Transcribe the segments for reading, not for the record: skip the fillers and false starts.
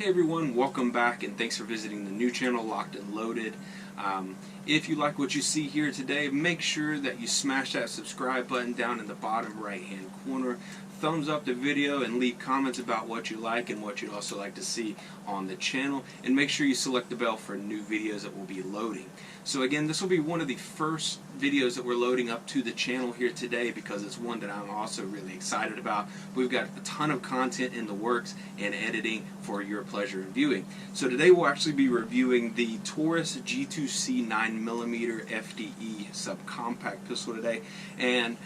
Hey everyone, welcome back and thanks for visiting the new channel, Locked and Loaded. If you like what you see here today, make sure that you smash that subscribe button down in the bottom right hand corner. Thumbs up the video and leave comments about what you like and what you'd also like to see on the channel. And make sure you select the bell for new videos that will be loading. So again, this will be one of the first videos that we're loading up to the channel here today because it's one that I'm also really excited about. We've got a ton of content in the works and editing for your pleasure in viewing. So today we'll actually be reviewing the Taurus G2c 9mm FDE subcompact pistol today. And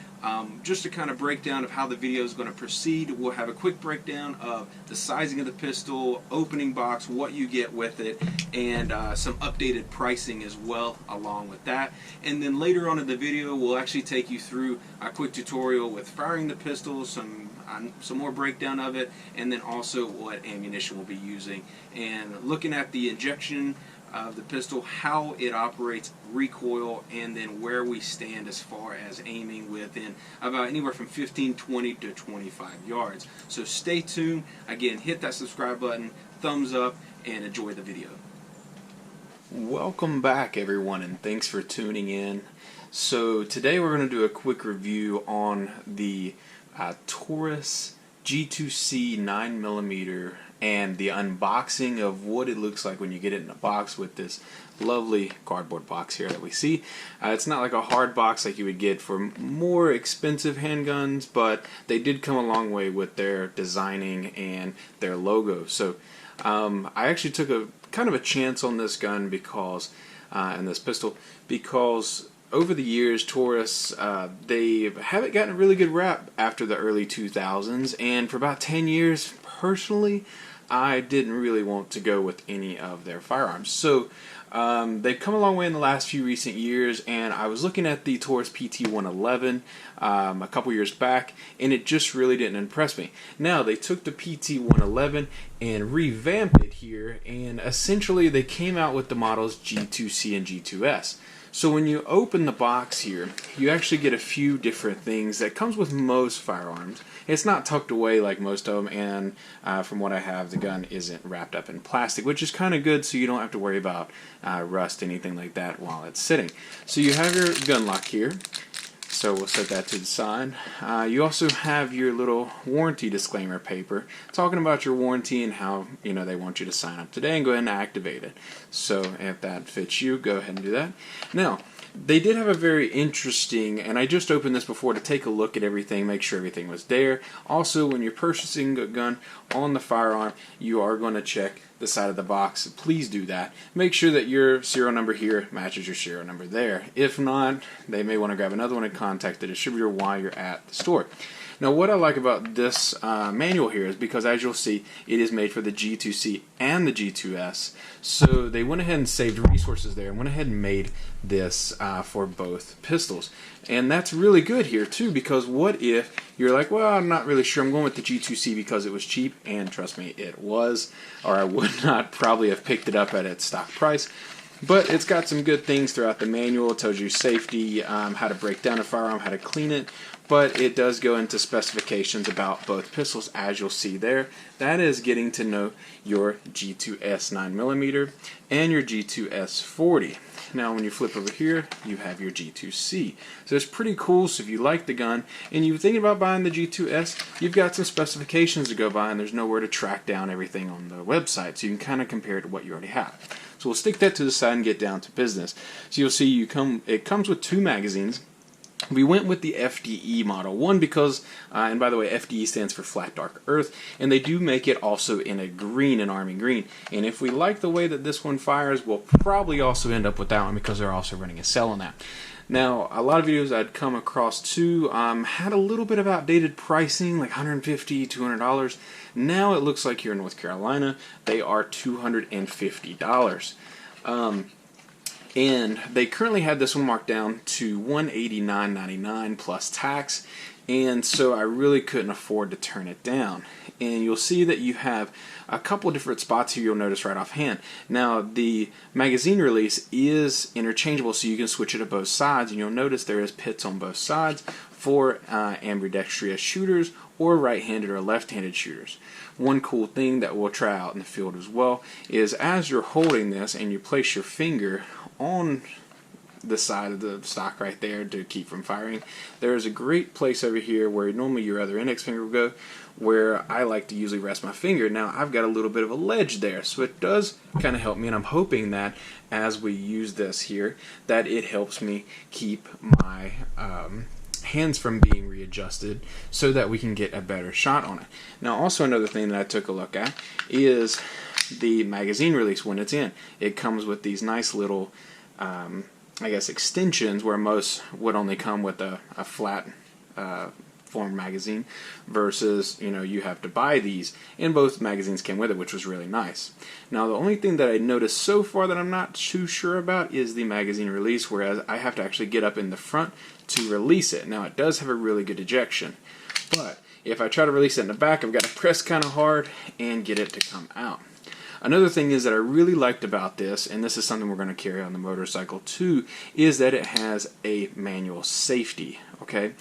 just to kind of break down of how the video is going to proceed, we'll have a quick breakdown of the sizing of the pistol, opening box, what you get with it, and some updated pricing as well along with that. And then later on in the video, we'll actually take you through a quick tutorial with firing the pistol, some more breakdown of it, and then also what ammunition we'll be using, and looking at the injection of the pistol, how it operates, recoil, and then where we stand as far as aiming within about anywhere from 15, 20 to 25 yards. So stay tuned. Again, hit that subscribe button, thumbs up, and enjoy the video. Welcome back everyone, and thanks for tuning in. So today we're going to do a quick review on the Taurus G2c 9mm and the unboxing of what it looks like when you get it in a box with this lovely cardboard box here that we see. It's not like a hard box like you would get for more expensive handguns, but they did come a long way with their designing and their logo. So I actually took a kind of a chance on this gun because and this pistol because over the years, Taurus, they haven't gotten a really good rap after the early 2000s, and for about 10 years, personally, I didn't really want to go with any of their firearms. So they've come a long way in the last few recent years, and I was looking at the Taurus PT-111 a couple years back, and it just really didn't impress me. Now, they took the PT-111 and revamped it here, and essentially they came out with the models G2C and G2S. So when you open the box here, you actually get a few different things that comes with most firearms. It's not tucked away like most of them, and from what I have, the gun isn't wrapped up in plastic, which is kind of good so you don't have to worry about rust, anything like that while it's sitting. So you have your gun lock here. So we'll set that to the side. You also have your little warranty disclaimer paper talking about your warranty and how they want you to sign up today, and go ahead and activate it. So if that fits you, go ahead and do that. Now, they did have a very interesting, and I just opened this before to take a look at everything, make sure everything was there. Also, when you're purchasing a gun on the firearm, you are going to check the side of the box. Please do that. Make sure that your serial number here matches your serial number there. If not, they may want to grab another one and contact the distributor while you're at the store. Now, what I like about this manual here is because, as you'll see, it is made for the G2C and the G2S. So they went ahead and saved resources there and went ahead and made this for both pistols. And that's really good here, too, because what if you're like, well, I'm not really sure, I'm going with the G2C because it was cheap, and trust me, it was, or I would not probably have picked it up at its stock price. But it's got some good things throughout the manual. It tells you safety, how to break down a firearm, how to clean it. But it does go into specifications about both pistols, as you'll see there. That is getting to know your G2S 9mm and your G2S 40. Now, when you flip over here, you have your G2C. So it's pretty cool. So if you like the gun and you're thinking about buying the G2S, you've got some specifications to go by, and there's nowhere to track down everything on the website. So you can kind of compare it to what you already have. So we'll stick that to the side and get down to business. So you'll see it comes with 2 magazines. We went with the FDE model. One, because, and by the way, FDE stands for Flat Dark Earth, and they do make it also in a green, an army green. And if we like the way that this one fires, we'll probably also end up with that one because they're also running a sale on that. Now, a lot of videos I'd come across too had a little bit of outdated pricing, like $150, $200. Now it looks like here in North Carolina, they are $250. And they currently had this one marked down to $189.99 plus tax, and so I really couldn't afford to turn it down. And you'll see that you have a couple of different spots here you'll notice right offhand. Now, the magazine release is interchangeable, so you can switch it to both sides, and you'll notice there is pits on both sides for ambidextrous shooters or right-handed or left-handed shooters. One cool thing that we'll try out in the field as well is as you're holding this and you place your finger on the side of the stock right there to keep from firing, there's a great place over here where normally your other index finger will go, where I like to usually rest my finger. Now I've got a little bit of a ledge there, so it does kind of help me, and I'm hoping that as we use this here that it helps me keep my hands from being readjusted so that we can get a better shot on it. Now also another thing that I took a look at is the magazine release when it's in. It comes with these nice little I guess extensions, where most would only come with a flat form magazine, versus you have to buy these, and both magazines came with it, which was really nice. Now the only thing that I noticed so far that I'm not too sure about is the magazine release, whereas I have to actually get up in the front to release it. Now it does have a really good ejection, but if I try to release it in the back, I've got to press kind of hard and get it to come out. Another thing is that I really liked about this, and this is something we're going to carry on the motorcycle too, is that it has a manual safety. Okay,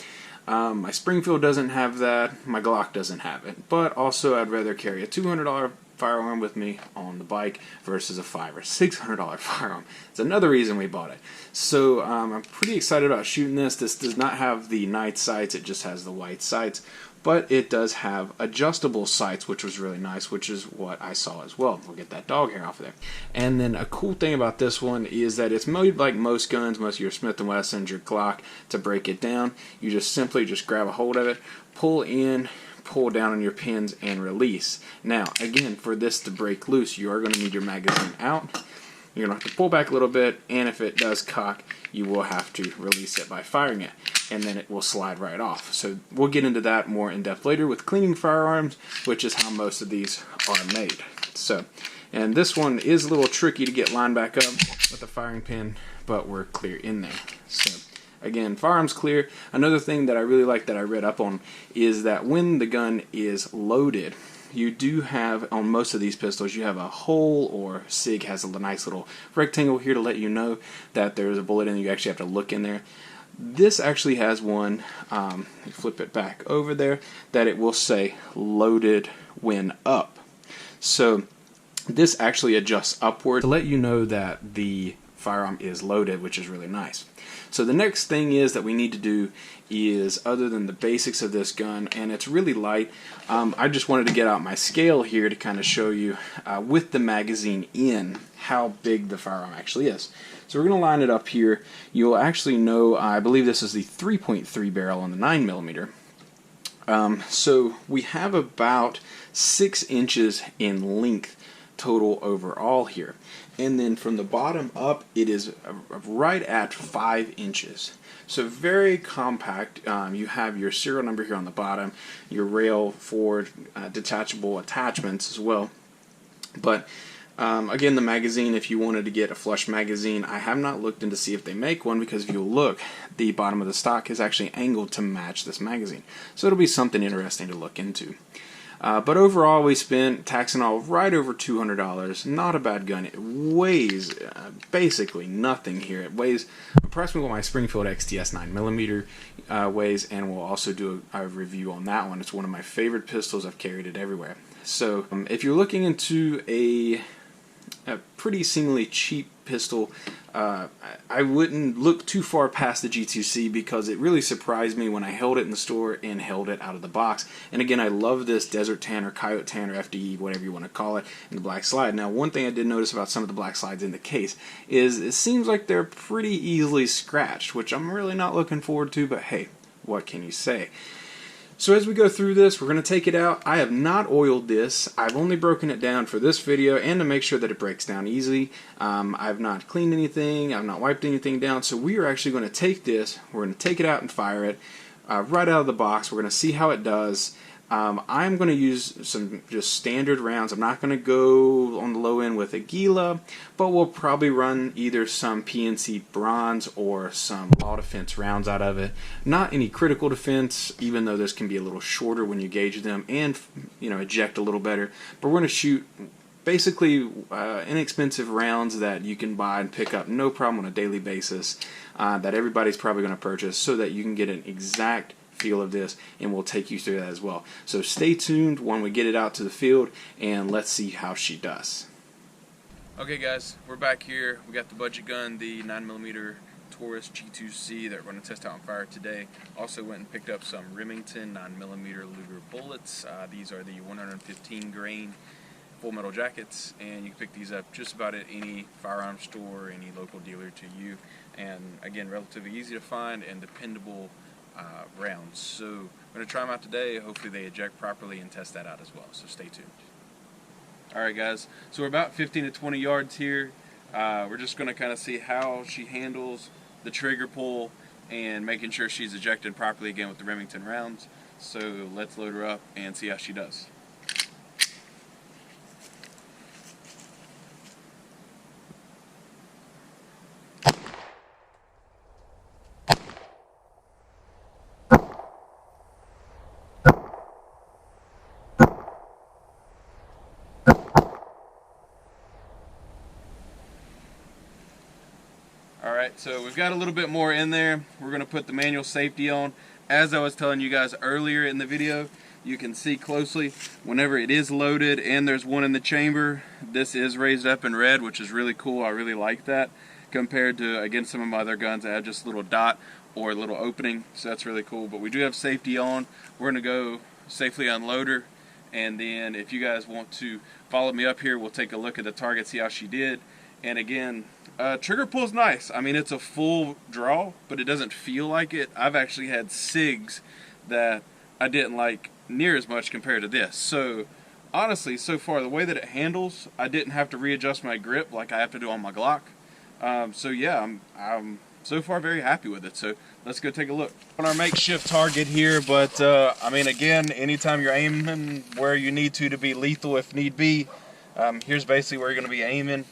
my Springfield doesn't have that, my Glock doesn't have it, but also I'd rather carry a $200 firearm with me on the bike versus a $500 or $600 firearm. It's another reason we bought it. So I'm pretty excited about shooting this. This does not have the night sights, it just has the white sights. But it does have adjustable sights, which was really nice, which is what I saw as well. We'll get that dog hair off of there. And then a cool thing about this one is that it's made like most guns, most of your Smith & Wessons, your Glock. To break it down, you just simply grab a hold of it, pull in, pull down on your pins, and release. Now, again, for this to break loose, you are going to need your magazine out. You're going to have to pull back a little bit, and if it does cock, you will have to release it by firing it, and then it will slide right off. So we'll get into that more in depth later with cleaning firearms, which is how most of these are made. So, and this one is a little tricky to get lined back up with the firing pin, but we're clear in there. So again, firearms clear. Another thing that I really like that I read up on is that when the gun is loaded, you do have, on most of these pistols, you have a hole, or SIG has a nice little rectangle here to let you know that there's a bullet in there. You actually have to look in there. This actually has one, flip it back over there, that it will say loaded when up. So this actually adjusts upward to let you know that the firearm is loaded, which is really nice. So the next thing is that we need to do is, other than the basics of this gun, and it's really light, I just wanted to get out my scale here to kind of show you with the magazine in how big the firearm actually is. So we're going to line it up here. You'll actually know, I believe this is the 3.3 barrel on the 9mm. So we have about 6 inches in length total overall here. And then from the bottom up, it is right at 5 inches. So very compact. You have your serial number here on the bottom, your rail for detachable attachments as well. But again, the magazine, if you wanted to get a flush magazine, I have not looked in to see if they make one, because if you'll look, the bottom of the stock is actually angled to match this magazine. So it'll be something interesting to look into. But overall, we spent, tax and all, right over $200. Not a bad gun. It weighs basically nothing here. It weighs approximately what my Springfield XTS 9mm weighs, and we'll also do a review on that one. It's one of my favorite pistols. I've carried it everywhere. So if you're looking into a pretty seemingly cheap pistol, I wouldn't look too far past the G2c, because it really surprised me when I held it in the store and held it out of the box. And again, I love this Desert Tan or Coyote Tan or FDE, whatever you want to call it, in the black slide. Now, one thing I did notice about some of the black slides in the case is it seems like they're pretty easily scratched, which I'm really not looking forward to, but hey, what can you say? So as we go through this, we're going to take it out. I have not oiled this. I've only broken it down for this video and to make sure that it breaks down easily. I've not cleaned anything. I've not wiped anything down. So we are actually going to take this. We're going to take it out and fire it right out of the box. We're going to see how it does. I'm going to use some just standard rounds. I'm not going to go on the low end with a Gila, but we'll probably run either some PNC bronze or some law defense rounds out of it. Not any critical defense, even though this can be a little shorter when you gauge them and, you know, eject a little better. But we're going to shoot basically inexpensive rounds that you can buy and pick up no problem on a daily basis, that everybody's probably going to purchase, so that you can get an exact feel of this, and we'll take you through that as well. So stay tuned when we get it out to the field, and let's see how she does. Okay guys, we're back here. We got the budget gun, the 9mm Taurus G2c that we're going to test out on fire today. Also went and picked up some Remington 9mm Luger bullets. These are the 115 grain full metal jackets, and you can pick these up just about at any firearm store, any local dealer to you. And again, relatively easy to find and dependable rounds. So I'm going to try them out today. Hopefully they eject properly and test that out as well. So stay tuned. Alright guys, so we're about 15 to 20 yards here. We're just going to kind of see how she handles the trigger pull and making sure she's ejected properly again with the Remington rounds. So let's load her up and see how she does. Alright, so we've got a little bit more in there. We're going to put the manual safety on. As I was telling you guys earlier in the video, you can see closely whenever it is loaded and there's one in the chamber, this is raised up in red, which is really cool. I really like that compared to, again, some of my other guns that have just a little dot or a little opening, so that's really cool. But we do have safety on. We're going to go safely unload her, and then if you guys want to follow me up here, we'll take a look at the target, see how she did. And again, trigger pull's nice. I mean, it's a full draw, but it doesn't feel like it. I've actually had SIGs that I didn't like near as much compared to this. So honestly, so far, the way that it handles, I didn't have to readjust my grip like I have to do on my Glock. So yeah, I'm so far very happy with it. So let's go take a look. On our makeshift target here, but I mean, again, anytime you're aiming where you need to be lethal if need be, here's basically where you're going to be aiming.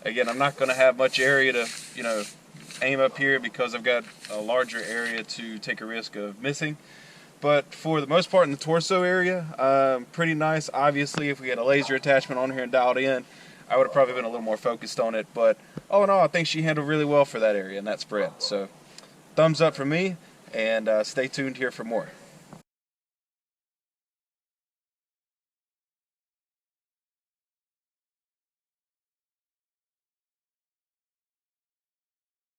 Again, I'm not going to have much area to, aim up here because I've got a larger area to take a risk of missing. But for the most part in the torso area, pretty nice. Obviously, if we had a laser attachment on here and dialed in, I would have probably been a little more focused on it. But all in all, I think she handled really well for that area and that spread. So thumbs up for me, and stay tuned here for more.